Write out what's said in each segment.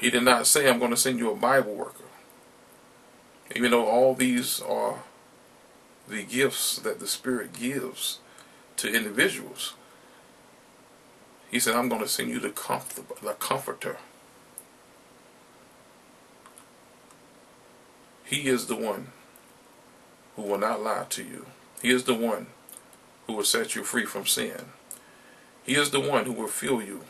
He did not say, I'm going to send you a Bible worker. Even though all these are the gifts that the Spirit gives to individuals, he said, I'm going to send you the comforter. He is the one who will not lie to you. He is the one who will set you free from sin. He is the one who will fill you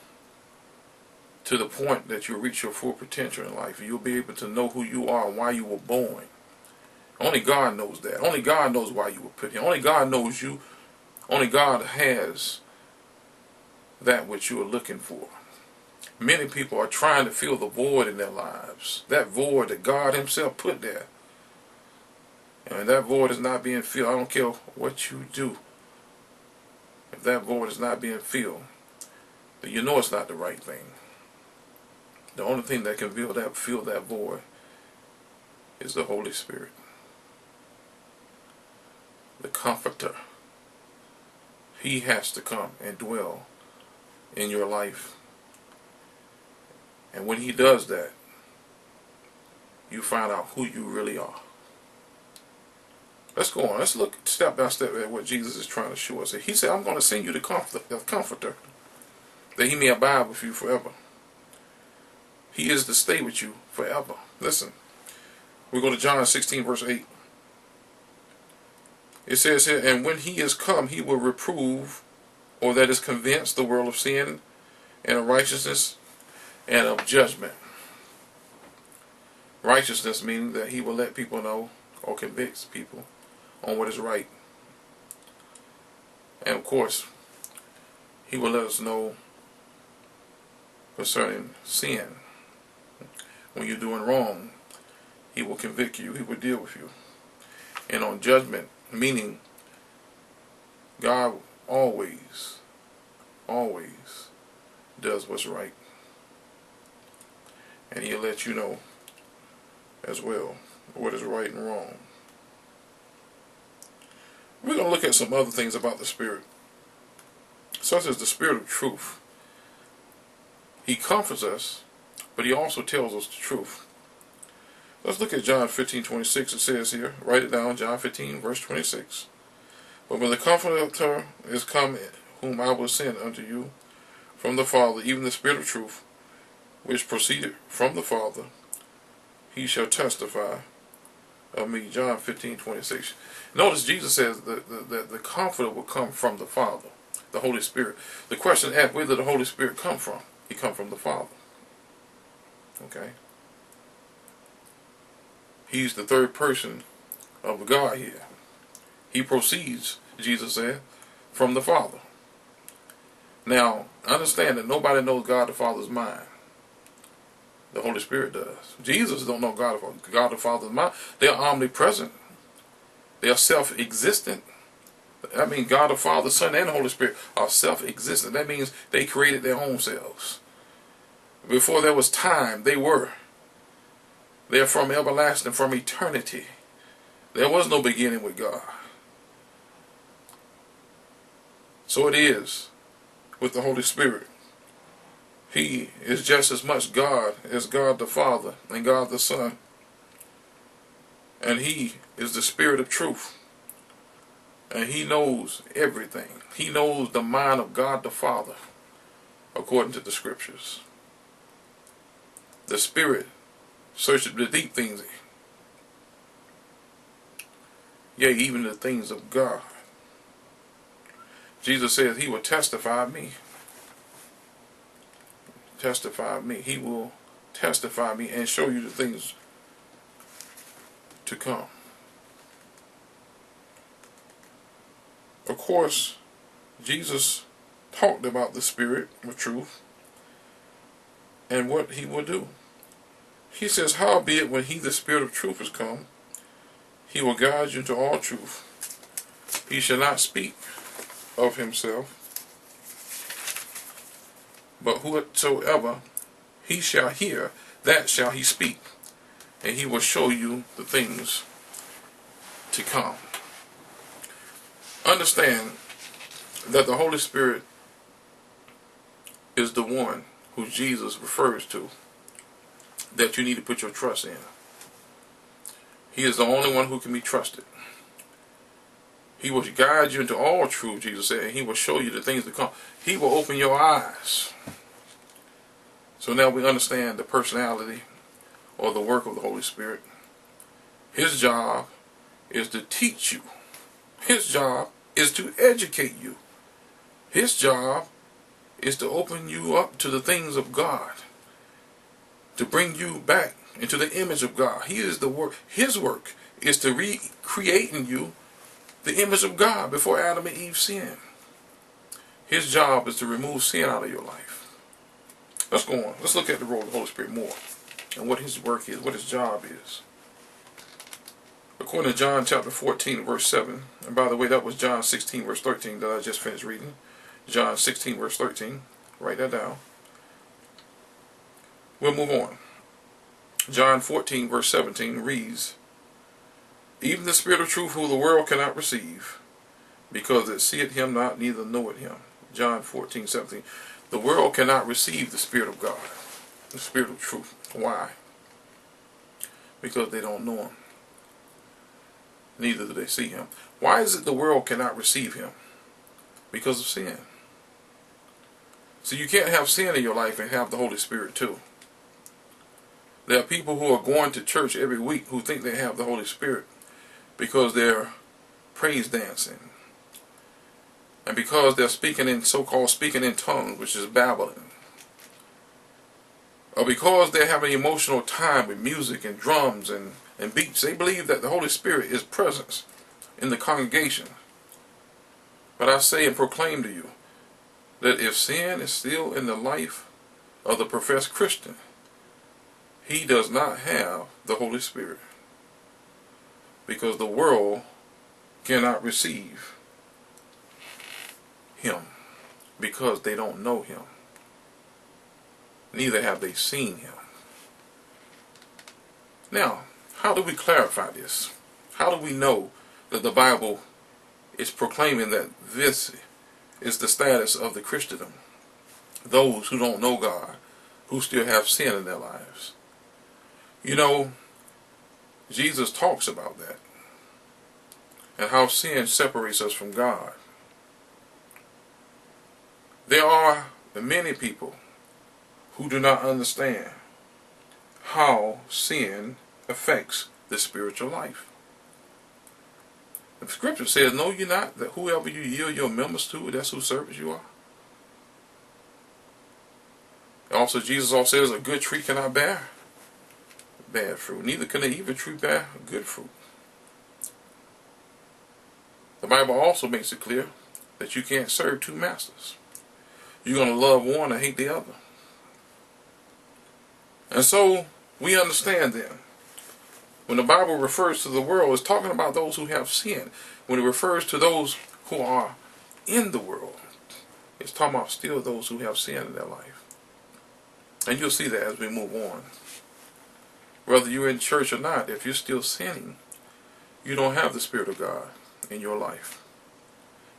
to the point that you'll reach your full potential in life. You'll be able to know who you are and why you were born. Only God knows that. Only God knows why you were put here. Only God knows you. Only God has that which you are looking for. Many people are trying to fill the void in their lives. That void that God himself put there. And that void is not being filled. I don't care what you do. If that void is not being filled, then you know it's not the right thing. The only thing that can fill that void is the Holy Spirit. The Comforter. He has to come and dwell in your life. And when he does that, you find out who you really are. Let's go on. Let's look step by step at what Jesus is trying to show us. He said, I'm going to send you the Comforter, that he may abide with you forever. He is to stay with you forever. Listen, we go to John 16, verse 8. It says here, and when he is come, he will reprove, or that is convince the world of sin and of righteousness and of judgment. Righteousness meaning that he will let people know or convince people on what is right. And of course, he will let us know concerning sin. When you're doing wrong, he will convict you. He will deal with you. And on judgment, meaning God always does what's right. And he'll let you know as well what is right and wrong. We're going to look at some other things about the Spirit, such as the Spirit of truth. He comforts us, but he also tells us the truth. Let's look at John 15:26. It says here, write it down, John 15, verse 26. But when the Comforter is come, whom I will send unto you from the Father, even the Spirit of truth, which proceeded from the Father, he shall testify of me. John 15:26. Notice Jesus says that the Comforter will come from the Father, the Holy Spirit. The question is, where did the Holy Spirit come from? He come from the Father. Okay? He's the third person of God here. He proceeds, Jesus said, from the Father. Now, understand that nobody knows God the Father's mind. The Holy Spirit does. Jesus don't know God the Father's mind. They are omnipresent. They are self-existent. That means God the Father, Son, and the Holy Spirit are self-existent. That means they created their own selves. Before there was time, they were. They are from everlasting, from eternity. There was no beginning with God. So it is with the Holy Spirit. He is just as much God as God the Father and God the Son. And he is the Spirit of truth. And he knows everything. He knows the mind of God the Father, according to the Scriptures. The Spirit searches the deep things, yea, even the things of God. Jesus says he will testify of me. Testify of me. He will testify of me and show you the things to come. Of course, Jesus talked about the Spirit of truth and what he will do. He says, howbeit when he, the Spirit of truth, is come, he will guide you into all truth. He shall not speak of himself, but whatsoever he shall hear, that shall he speak, and he will show you the things to come. Understand that the Holy Spirit is the one who Jesus refers to that you need to put your trust in. He is the only one who can be trusted. He will guide you into all truth, Jesus said, and he will show you the things to come. He will open your eyes. So now we understand the personality or the work of the Holy Spirit. His job is to teach you. His job is to educate you. His job is to open you up to the things of God, to bring you back into the image of God. He is the work. His work is to recreate in you the image of God before Adam and Eve sinned. His job is to remove sin out of your life. Let's go on. Let's look at the role of the Holy Spirit more and what his work is, what his job is. According to John chapter 14, verse 7, and by the way, that was John 16, verse 13 that I just finished reading. John 16, verse 13. Write that down. We'll move on. John 14, verse 17 reads, "Even the Spirit of truth, who the world cannot receive, because it seeth him not, neither knoweth him." John 14, 17. The world cannot receive the Spirit of God, the Spirit of truth. Why? Because they don't know him. Neither do they see him. Why is it the world cannot receive him? Because of sin. So you can't have sin in your life and have the Holy Spirit too. There are people who are going to church every week who think they have the Holy Spirit because they're praise dancing. And because they're speaking in so-called speaking in tongues, which is babbling. Or because they're having emotional time with music and drums and beats. They believe that the Holy Spirit is present in the congregation. But I say and proclaim to you that if sin is still in the life of the professed Christian, he does not have the Holy Spirit. Because the world cannot receive him because they don't know him. Neither have they seen him. Now, how do we clarify this? How do we know that the Bible is proclaiming that this is the status of the Christendom? Those who don't know God, who still have sin in their lives. You know, Jesus talks about that and how sin separates us from God. There are many people who do not understand how sin affects the spiritual life. The scripture says, "Know you not that whoever you yield your members to, that's whose servants you are?" Also, Jesus also says, "A good tree cannot bear bad fruit, neither can an evil tree bear good fruit." The Bible also makes it clear that you can't serve two masters. You're going to love one and hate the other. And so we understand then, when the Bible refers to the world, it's talking about those who have sin. When it refers to those who are in the world, it's talking about still those who have sin in their life. And you'll see that as we move on. Whether you're in church or not, if you're still sinning, you don't have the Spirit of God in your life.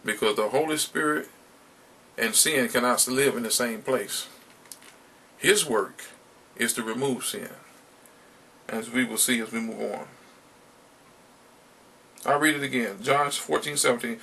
Because the Holy Spirit and sin cannot live in the same place. His work is to remove sin, as we will see as we move on. I'll read it again. John 14, 17.